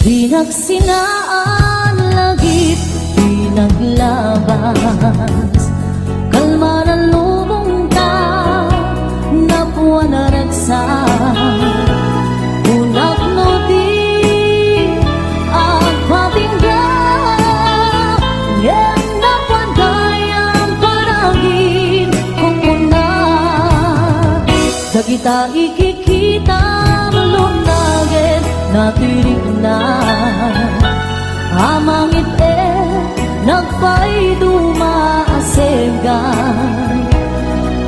Pinagsinaan lagip, pinaglabas, kalma na lumong ka, napwa na ragsak. Unak no di at patinggan, yan na pandayang paragin kung una. Dagita ikikita malunagin natirig na amangit nagpay dumaasegan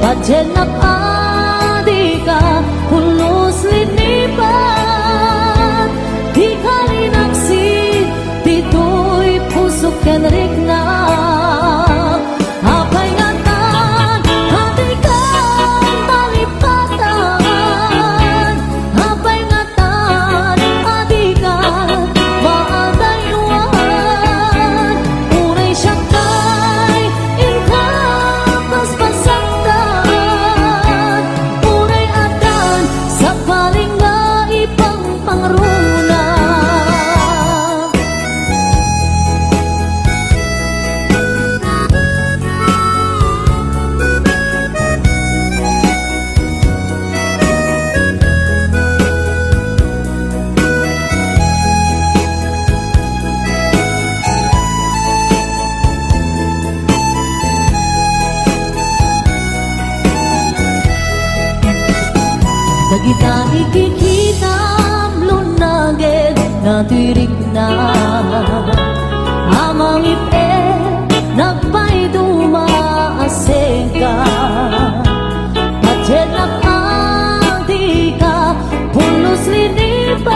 padyan nakadi ka pulos linipan di ka linaksid dito'y pusok kenrik na apay ngatan hati ka malipatan apay ngatan adi ka maadayuan unay siyakay inkapas pasaktan unay adan sa paling nga ipang pangruna. Dagita ikikita lunaged natirig na amang ipe nagpay dumaasega padyan nakadi ka pulos linipan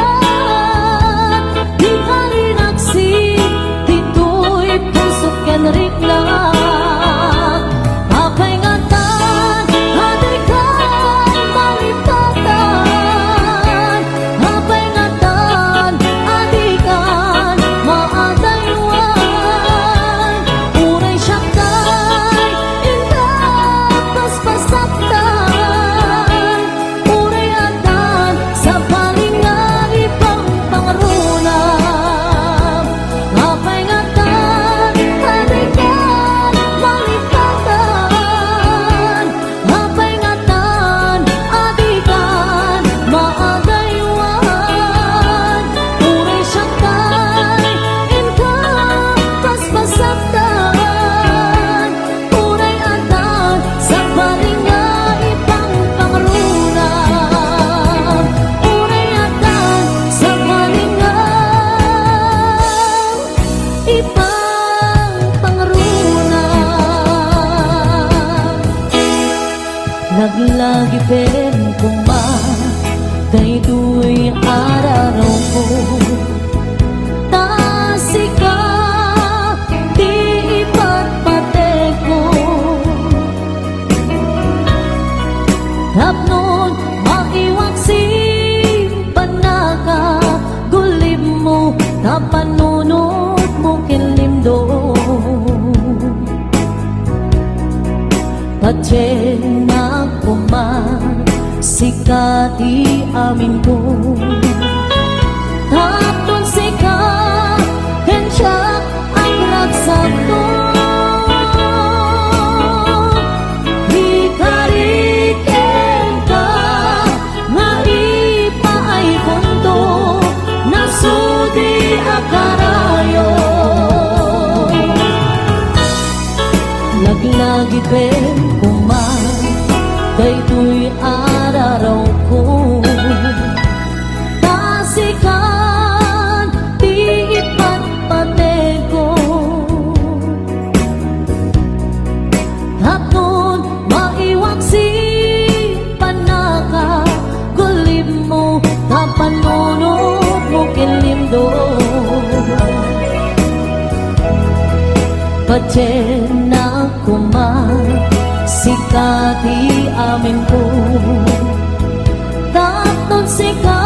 di ka linaksid dito'y pusok kenrik na apay ngatan hati ka malipatan apay ngatan adikan maadayuan unay siyakay indapas pasaktan unay adan sa paling nga ipang pangrunam apay ngatan adikan malipatan apay ngatan adikan maadayuan unay siyakay inkapas pasaktan unay adan sa paling nga ipang pangrunam unay adan sa paling nga ipang pangrunam. Naglagi pen kuma daytoy araw ko tasika di ipatpate ko tapnon maiwaksi panaka gulim mo tapanunod mo kinlimdo padyan nakuman sikati amin ko tapnon sika kensyak ang ragsak ko di kariken ka nga ipaay punto nasudi akarayo laglagi pen kuman daytoy araw ko tasikan di ipatpate ko tapnon maiwaksi panaka gulim mo tapanunod mo kinlimdo padyan na kuman sikati amin ko tapnon sika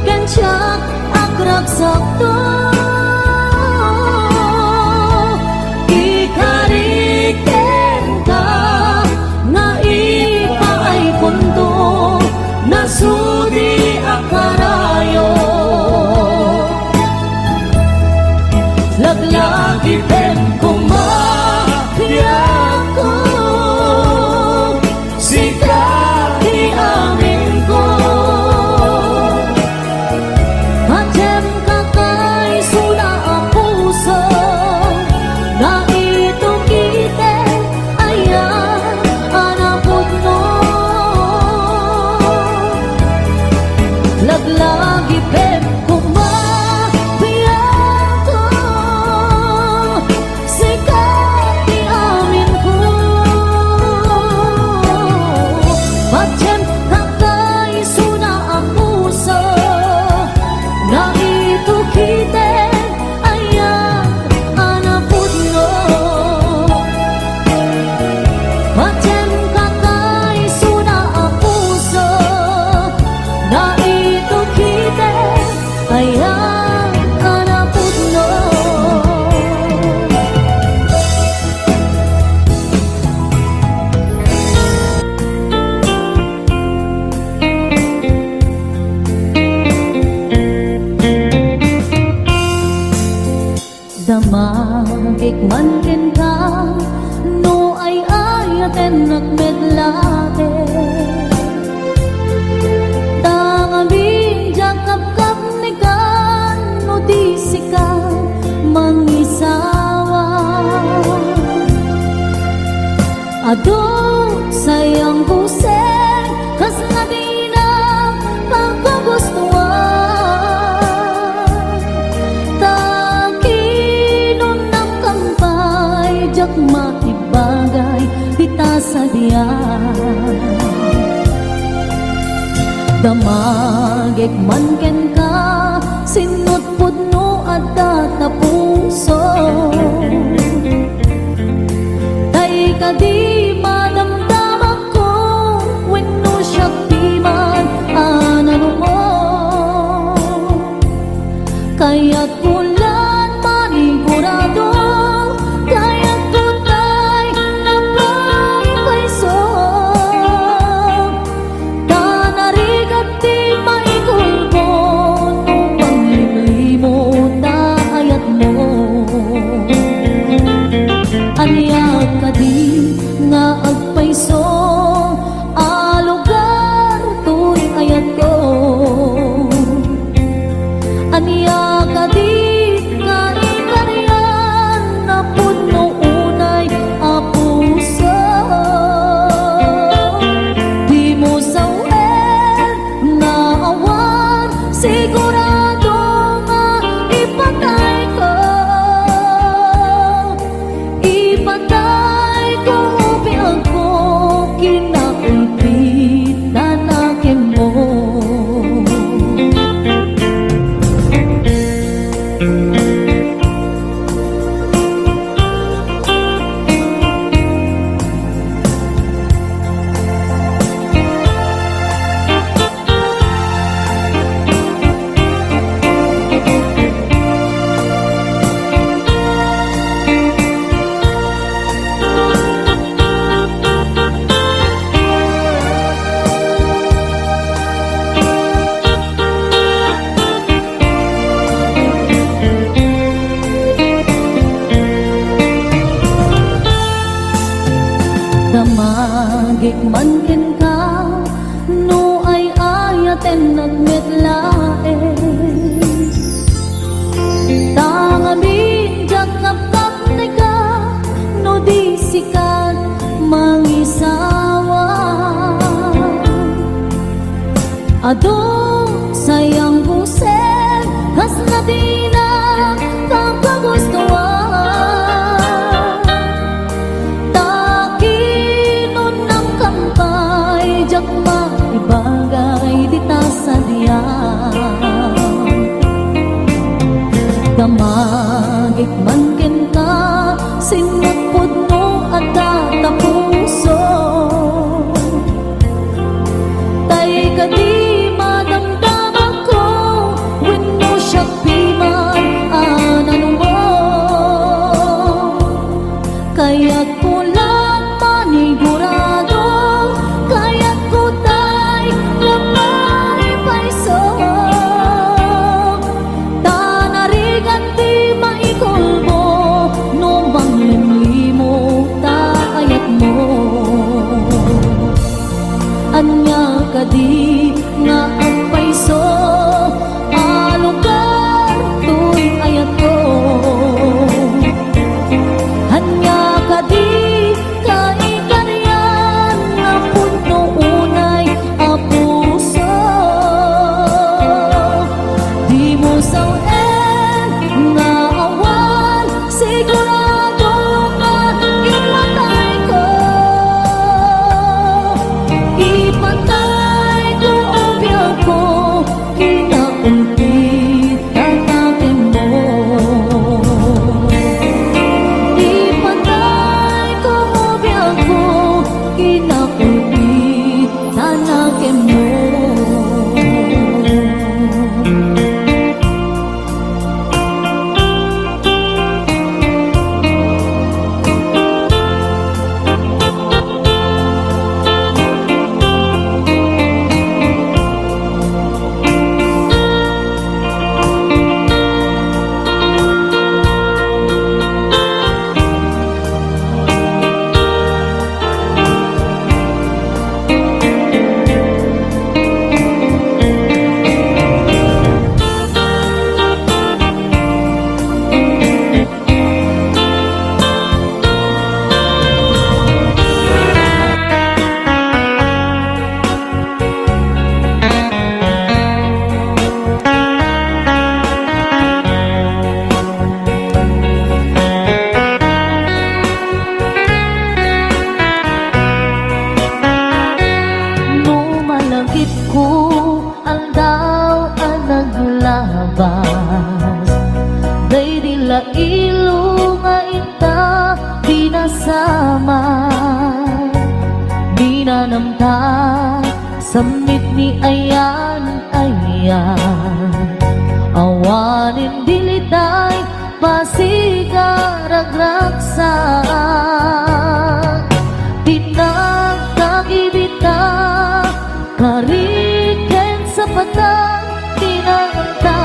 kensyak ang ragsak to ikariken ka nga ipaay punto nasudi akarayo sayang pusing kas nga di na pagkagustuhan. Takinon ng kampay, jak makibagay, dita sa diyan. Damagek man ken ka, sinut pudno at tatapuso. Tay ka di madamdaman ko, wenno siya piman anano mo. Kaya't kulan manigurado, kaya't tutay na pagpaiso. Tanarigat di maikulbo, nung panglimlimot na ayat mo. Aniyak ka di nga agpaiso, alugar to'y ayat ko. Aniyak ka di nga ikaryan, na puno unay apuso. Di mo sawen na awan, sigurado nga ipatay ko. Ipatay ko ubiyag ko, kinakulpit na nakin mo. Damagik man ken ka, no ay ayaten nagmetlae. Tangamin jakap-kap na ka, no di sikat mangisawa. Ado sayang puseng, kas na di na pagkagustuhan. Jak maibagay dita sa diyan. Damagik man ken ka, sinut pudno at tatapuso. Tay ka di madamdaman ko, wenno siya piman anano mo. Kaya't kulang manigurado, kaya't kutay na maipaiso. Tanarigan di maikulbo, no manglimlimo ta ayat mo. Anya ka di nga agpaiso, alugar to'y ayat ko. Anya ka di kaikaryan, na puno unay apuso. Di mo sawen nga awan, sigurado nga ipatay ko. Ipatay ko ubiyag ko, kinakulpit tatakin mo. Ipatay ko ubiyag ko, kinakulpit tatakin mo. pinanamta samit ni ayan awanin dilitay pasigaragraksa tinagkagibita kariken sa patang tinaganta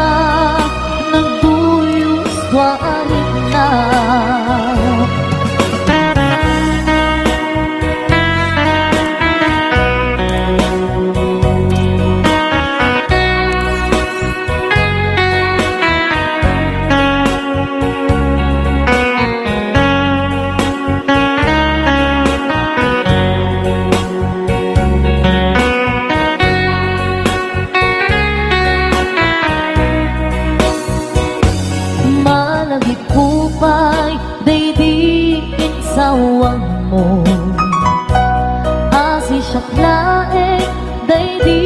nagduyos warin na malagipupay daydiin sawang mo asi siyaklae daydi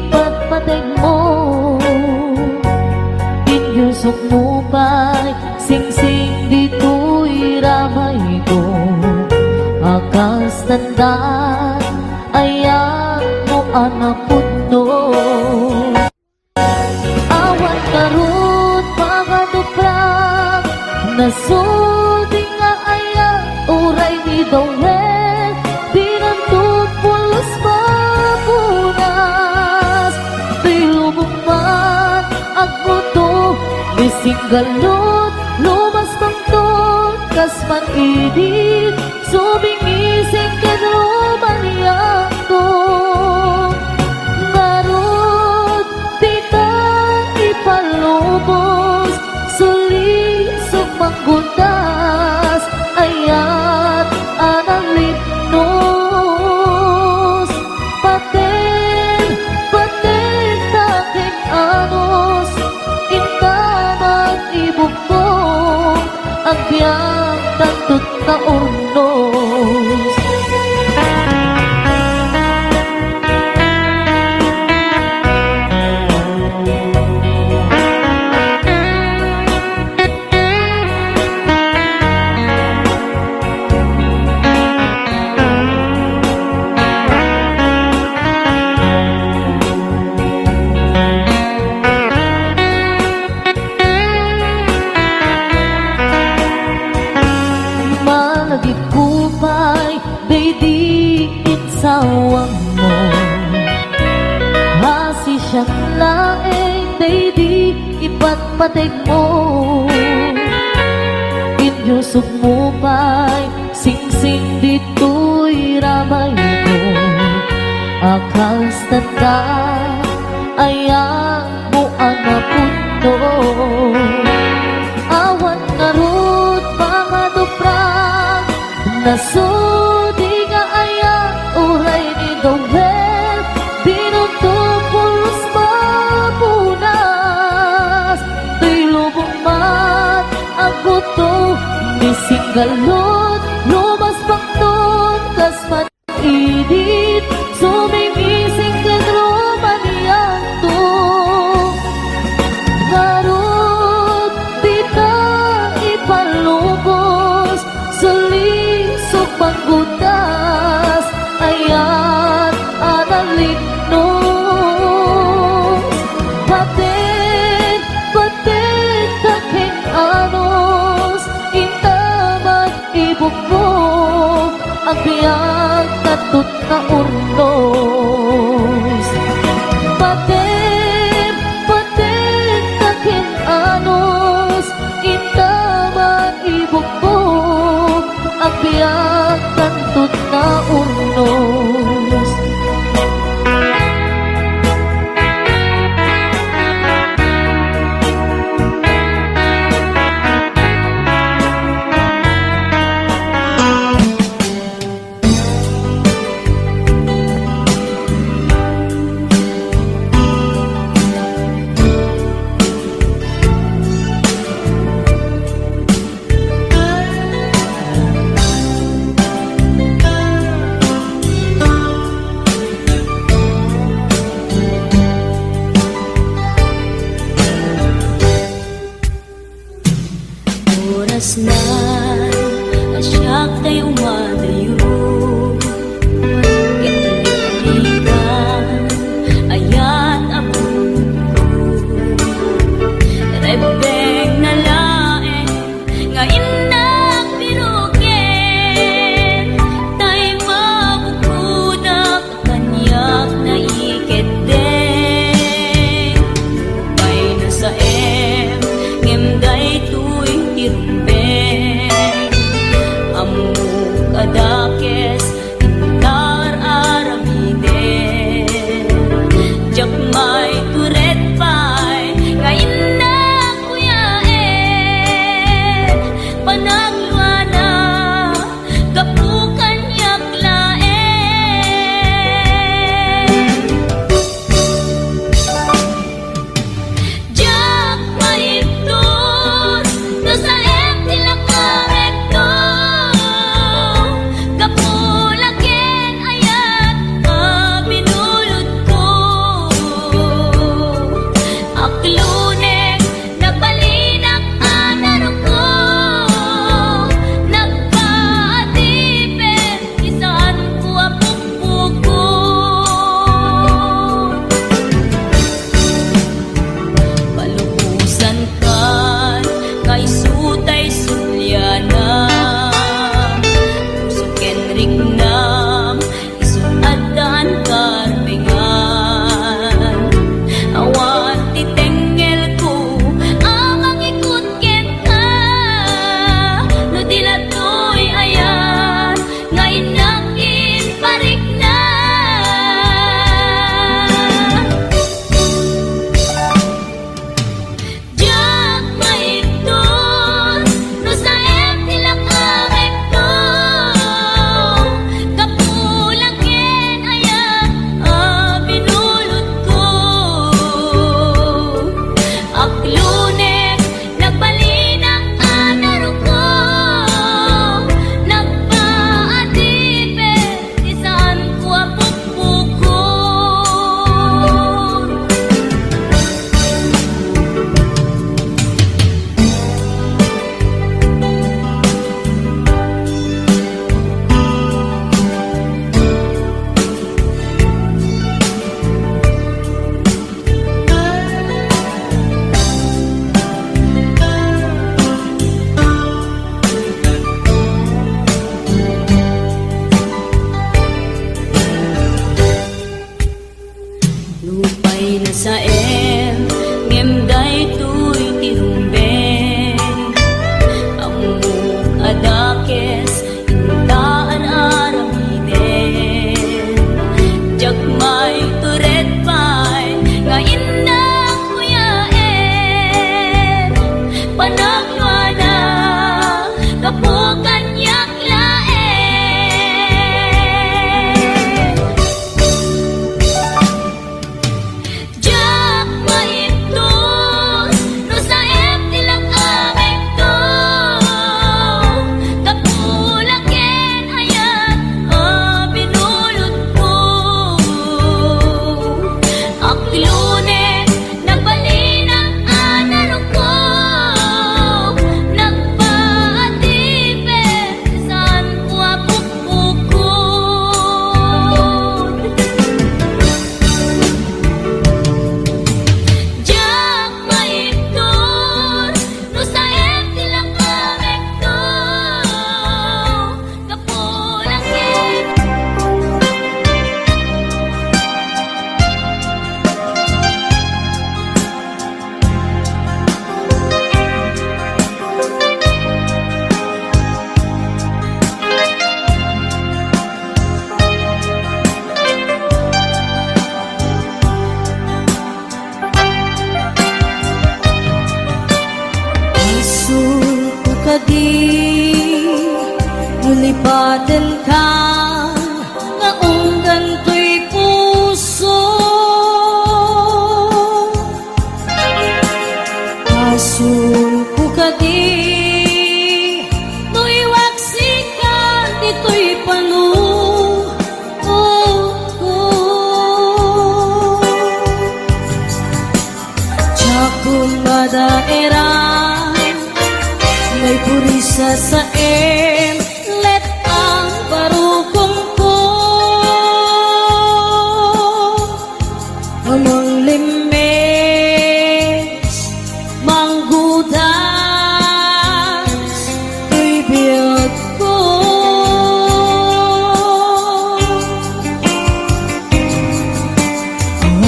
ipatpateg mo inyusok mo pa'y singsing dito'y ramay ko akas tandaan ayan mo anapod no awan karot pakaduprak nasulti nga aya uray ni Dawel pinantut pulos mapunas tilubog man agmuto bisinggalot lumas pangtot kas man idit subingising kanumaniyang ko ngarot tita ipalubos suli sumanggundas ayat analipnos paten taking anos intaman ibukong agbyang tantut na urnos malagipupay daydiin sawang mo hasi siyang laeng daydi ipatpateg mo inyusok mo pa'y singsing dito'y ramay ko akas tanda ayan mo anapundo awan ngarot pakaduprak nasudi nga aya uray ni Dawel pinutupulos mapunas tilubong mat ang buto bisinggalot lumas pangton kas man idit sumingising kadrumaniyan to ngarot tita ipalubos suli panggutas ayat analipnos paten taking anos intaman kadi Nulipatan ka nga unggan to'y puso Asun ko kadi No'y waksikan dito'y panu Kung madaera may purisa sa let ang barukong ko amang limes manggudas to'y biyag ko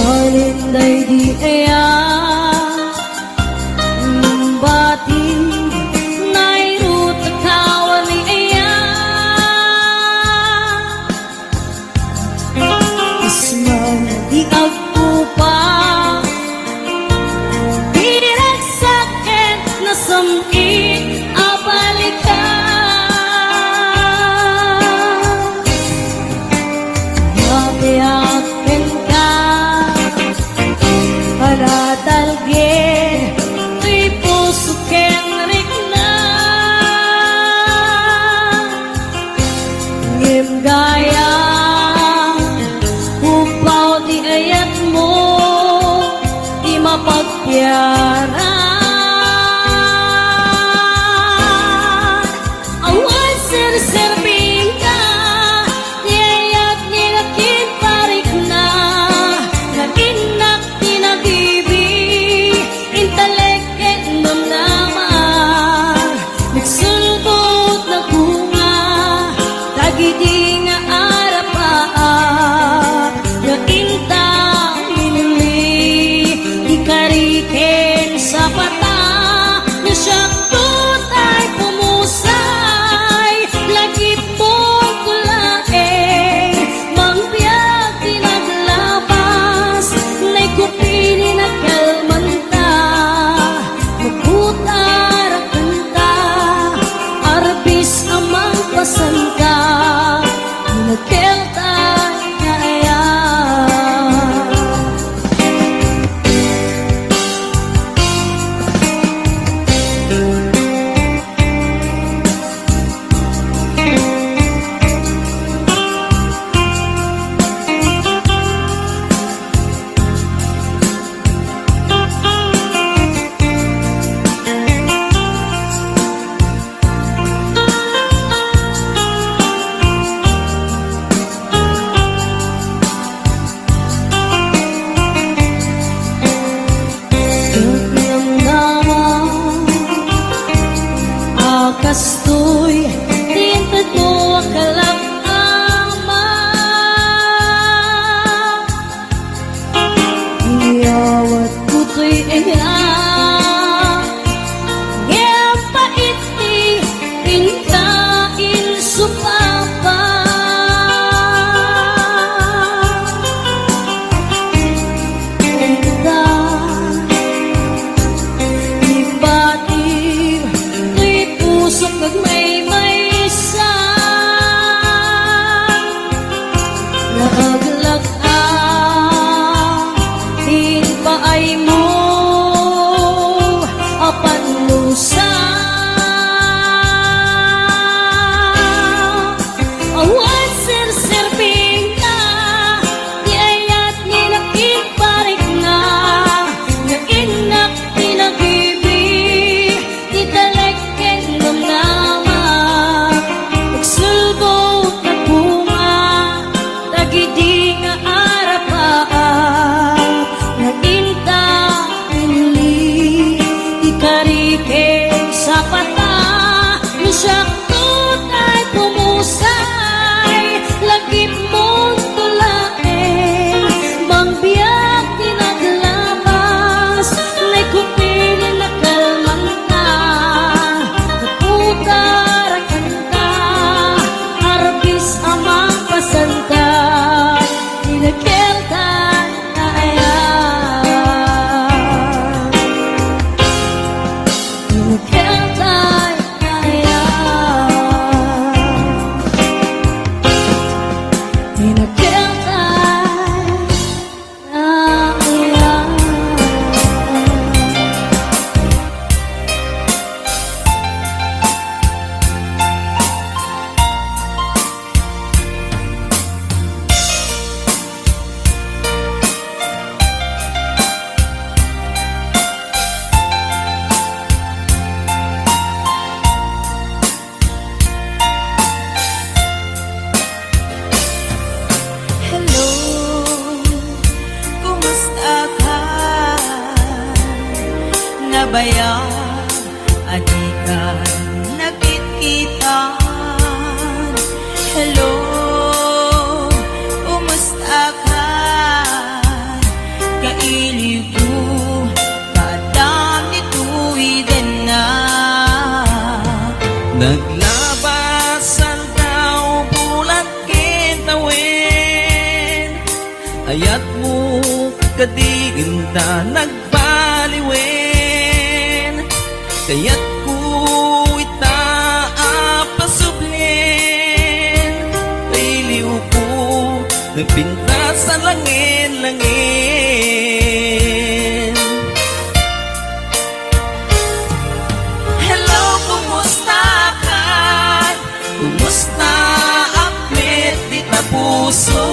halinday di ayan Gaya upaw di ayat mo di mapagpiaran awan sir-sirbing ka di ayat nilakit parik na naginak tinagibi inteleket namnaman nagsulbot na bunga tagidi Sangka nagkelta kaya kastoy tintad mo akalak ama iyawat ko to'y iya ngayang paiti pintain supapa Pusok may sa Naglag hinpaay mo apan lusa awan sir-sirbing ka di ayat nilakit parik na naginak tinagibi di talek nagsulbot na bunga tagidi bayang adikan nagkitkitan. Hello, kumusta ka? Kailiw ko, kadam nituwiden na. Naglabasan daw bulat kintawin, ayat mo kadiginda nagbaliwen, kaya't ko itaapasublin, kailiw ko nagpinta sa langin-langin. Hello, kumusta ka? Kumusta ang medit na puso?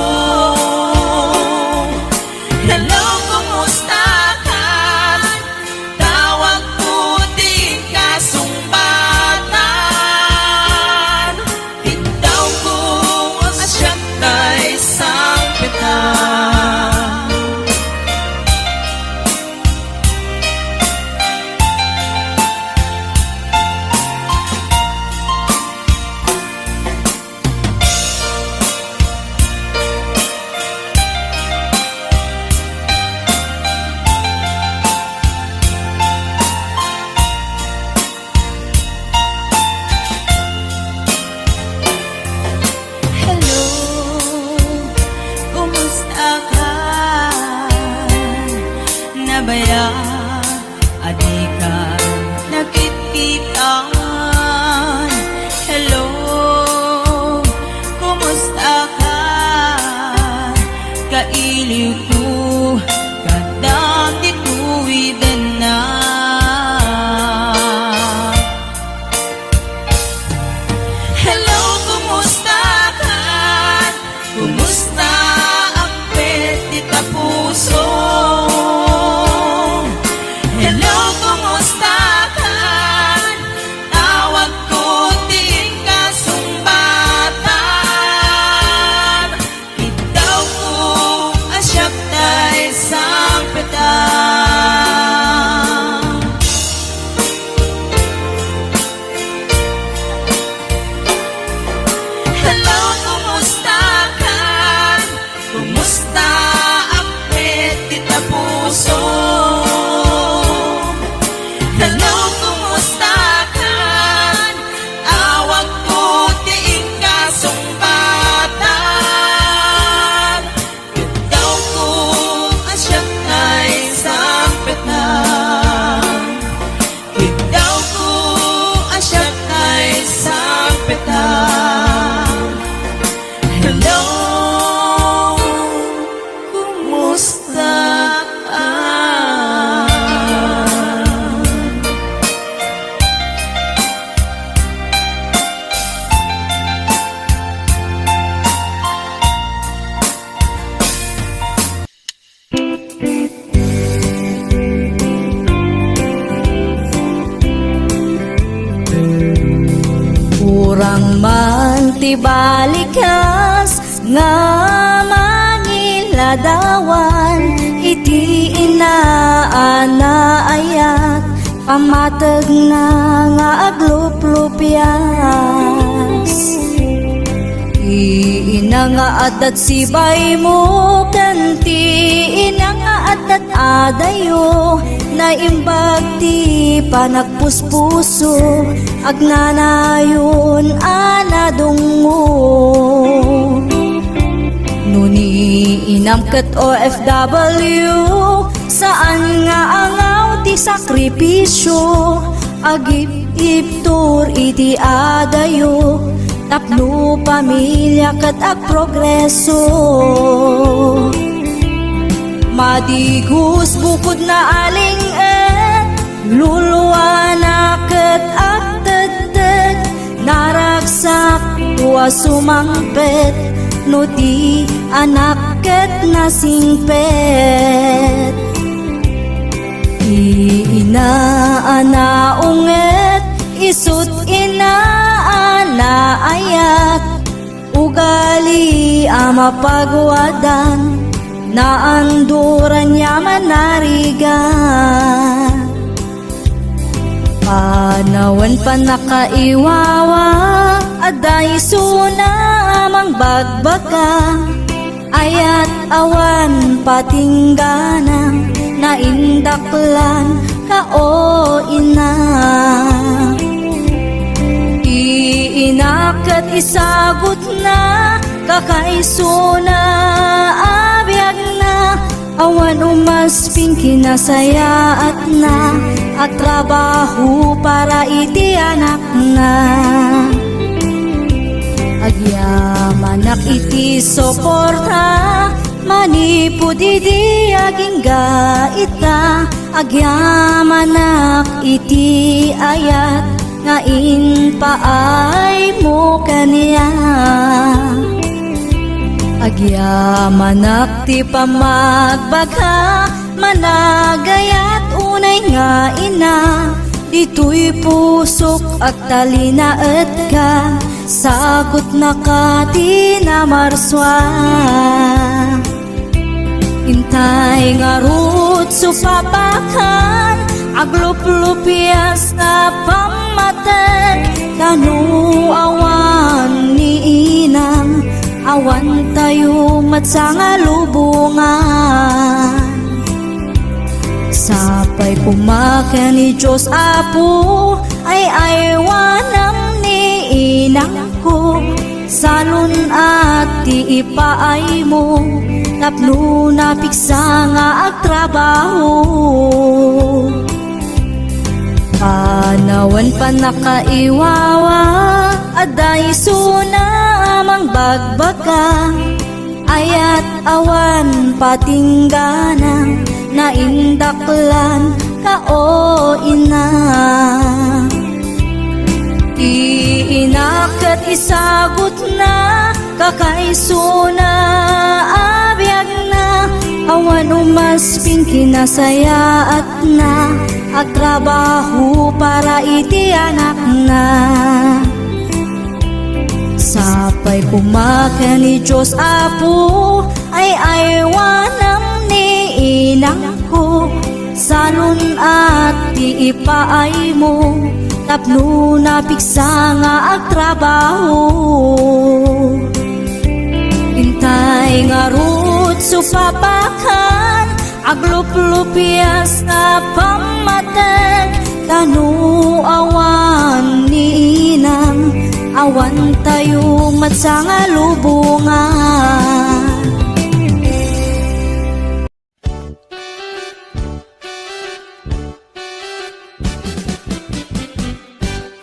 Hello, kumusta ka? Tawag ko din kasumbatan. Bitaw ko ang asyang kay sangpitan. Hello, kumusta ka? Nabaya, adikan, nagkitkitan. Hello, kumusta ka? Kailiw ko, kadam di tuwiden na. Hello, kumusta ka? Kumusta ang petit na puso? Hello, kumusta ka? Tawag ko din kasumbatan. Bitaw ko ang siyap tayo sangpitan. Hello, kumusta ka? Kumusta ang petit na puso? Hello, kumusta ka? Awag ko diing kasumbatan. Bitaw ko ang siyang kay sangpitan. Bitaw ko ang siyang kay sangpitan. Hello, kumusta ka? Kurang man tibalikas nga mangiladawan, iti inaanaayat pamatag na nga agluplupyas. Ina nga adat sibay mo kanti, ina nga adat adayo na imbag ti panagpuspuso agnanayon anadungo. Nuni inamkat OFW, saan nga angaw ti sakripisyo, agip-iptur iti adayo, tapno pamilya kat ag progreso. Madigus bukod na aling luluwa na kat ag tagtag, naragsak tuwa sumangpet, no di anak kat nasingpet. Inaanaunget, isut inaanaayat, ugali ama pagwadan, naanduran niya manarigan. Anawan pa nakaiwawa, aday suna amang bagbaka, ayat awan patinggana, naindaklan ka o ina. Iinakat isagot na, kakaisuna abiyag na, awan umasping kinasaya at na, at trabaho para iti anak na. Agyamanak iti soporta, manipod iti aging gaita, agyamanak iti ayat, ngain paay mo kaniya. Agyamanak ti pamagbagha, managayat unay nga ina, dito'y pusok at talinaet ka, sagot na ka ti na marswa. Intay nga rut supapakan, aglup-lupias na pamatan, kanu awan ni inang, awan tayo matsanga lubungan. Sapay pumakan ni Diyos Apo, ay aywanam ni inang ko, salun at ti ipaay mo, tapno na piksa nga agtrabaho. Anawan pa nakaiwawa, aday suna amang bagbaka, ayat awan patinggana, naindaklan ka o ina. Iinakat isagot na, kakaisuna abiyag na, awan umasping kinasaya at na, agtrabaho para iti anak na. Sapay pumakan ni Diyos Apo, ay aywanam ni inang ko, salun at ti ipaay mo, tapno na piksa nga agtrabaho. Intay nga rut supapakan, aglup-lupias na pamatan, kanu awan ni inang, awan tayo matsanga lubungan.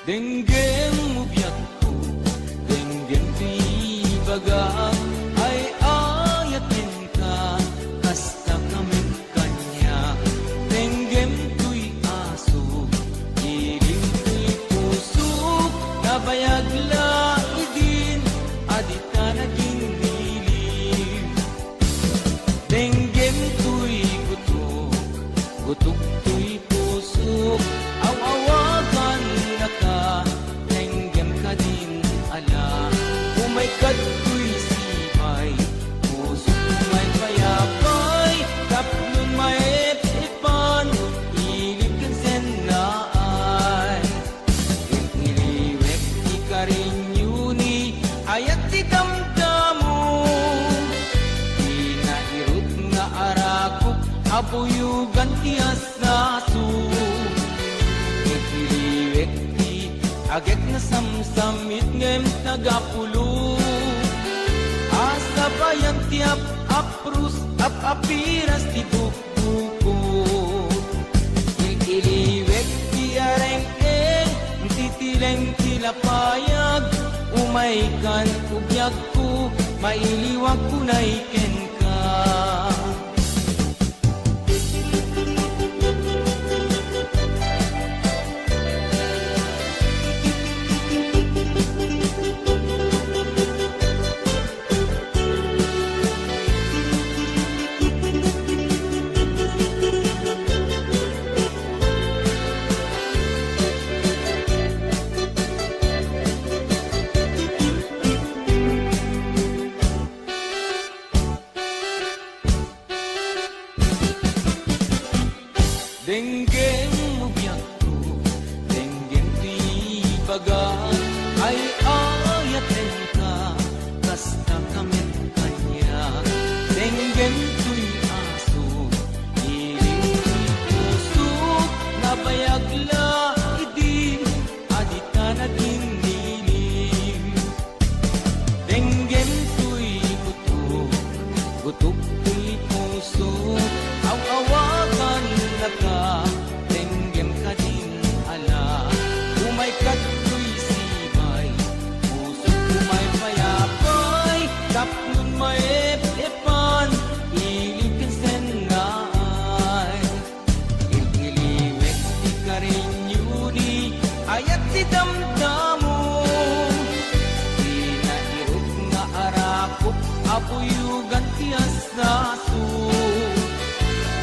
Denggem mo biyak ko, denggem ti baga, ay ayatin ka, kasta kami kanya. Denggem tuy aso, ilim tuy puso, nabayag la idin, adita naging dilim. Denggem tuy gutok, gutok tuy puso, awawagan na ka, tenggem ka din ala. Umay kato'y sibay, puso may payapay, taplon may ipan, ilip kan senaan. Iliwek di ka rin yuni, ayat di damdamo, inairot nga arakok, abuyugan ti asaso. Iliwek di agek na samsamit ngem tagapulo, asa bayan ti aprus apiras ti bukbuko. Iliwek ti areng-eng, titileng tilapayag, umaykan ubyak ko, mailiwag ko na iken ka. Denggem mo biyak ko, baga ay ayaten ka kasta kamit kanya denggem tuy aso iring puso nabayagla idi adita naging nilim denggem tuy gutok tuy puso aw-awagan na ka denggem ka din ala umay katoy sibay puso umay payapay kapnun maepan ilipin senay ililiwek di ka rin yuni ayat di damdamo di nairot nga arakop apuyugan tiyas naso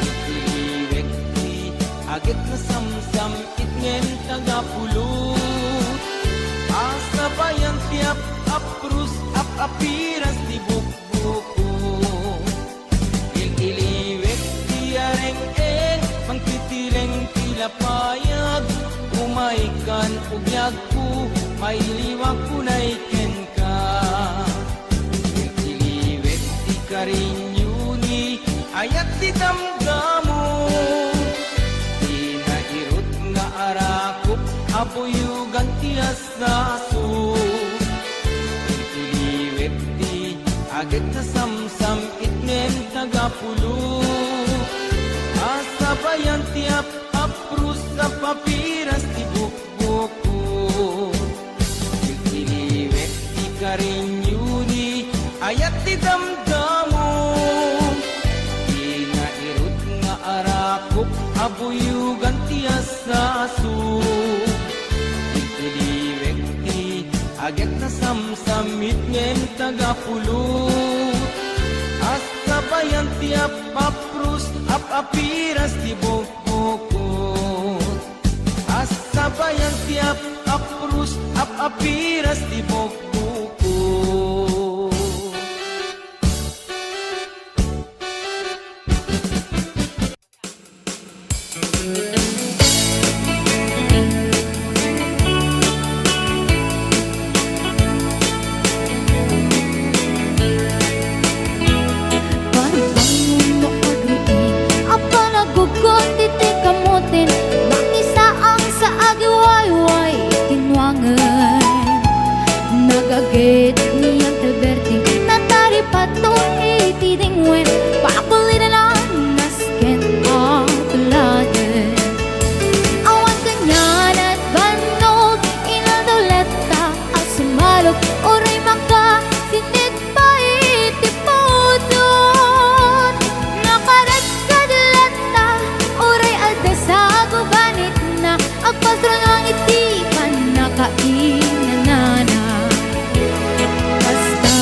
ililiwek di agit na samsam itngen tagapulot asa bayan tiap aprus apiras di bukbuko ililiwek di areng-eng mangtitireng tilapayag umaikan ugyag ko mailiwag ko na iken ka ililiwek di karinyuni ayat di damdamo di nairot nga arakop apuyugan tiyas naso ililiwek di agit na samsam itnen tagapulo asa bayan tiap aprus sa papiras di bukbuko ililiwek di karinyuni ayat di damdamo di nairot nga arakop abuyugan tiyas naso ililiwek di agit na samsamit ngen tagapulot asa bayan tiap aprus apiras di bukbukot asa bayan tiap aprus apiras di bukbukot Apa nagugot iti kamutin Makisa ang sa agiwayway kinwangan Nagagit niyang Alberti Natari patong iti dingwen Pakulitan ang nasken ang tuladan Awan kanyan at bandog Inadoleta at sumalog Oray maka sinit pa iti podon Nakarat kadalata Oray alda sa gubanit na Agpastro ng iti panakainanana Basta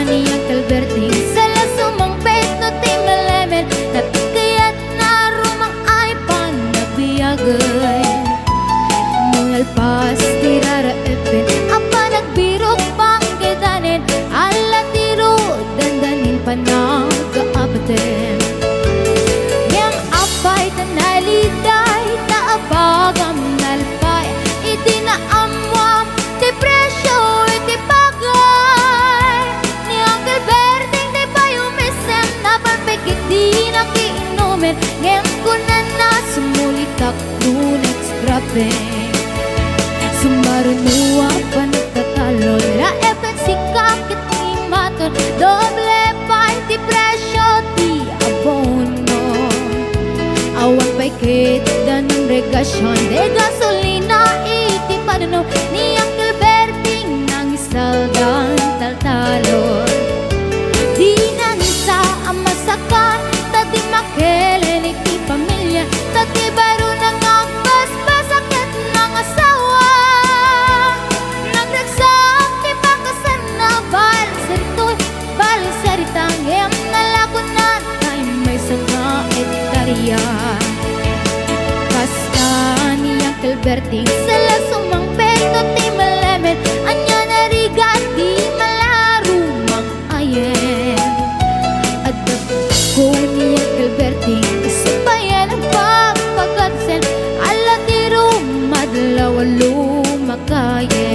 niyang Alberting Sala sumang pet no ting malemen Natikayat na rumang ay panabiyagay Mungal pas tirara epen Apa nagbirok pang kedanen Ala tiro dandanin panagkaabaten Yang apay tanaliday Taabagam nalpay Iti na amwam Depresyo iti bagay Ni Uncle Berting Di pa yumisem Na panpekit di nakiinumin Ngayon ko na sumulitak Nunex grabe Sumarunua panagtatalon La epen sikakit ni maton Doble pa iti presyo Di abono Awan pa'y kita ng regasyon De gasolina iti panuno Ni Uncle Berting Nang isaldan taltalon Di nang isa ang masakan Tadi makelen iti pamilya Tadi baro nang agpas-pasakit ng asawa Nagragsak di pakasan na balisaritang Em nalakunan Ay may sanga etarya Basta ni Uncle Berting Sala sumang peto ti malemen Anya narigat di malarumang ayen At ko ni Uncle Berting Isabayan ang pagpagadsel Ala tiro madlaw lumakayen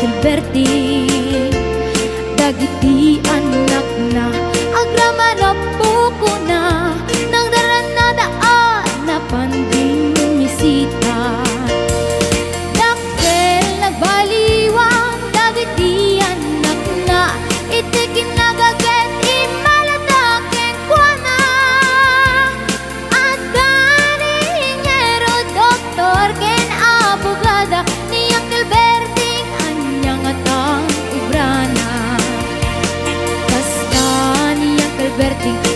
Berting dagiti anak na agrama na puko na nang daranadaan na panding misita dakkel nagbaliwang dagiti anak na itikin nagaget imaladaken kuana at ganingero doktor ken abogada ni Uncle Berting anyang atang ubrana kasta ni Uncle Berting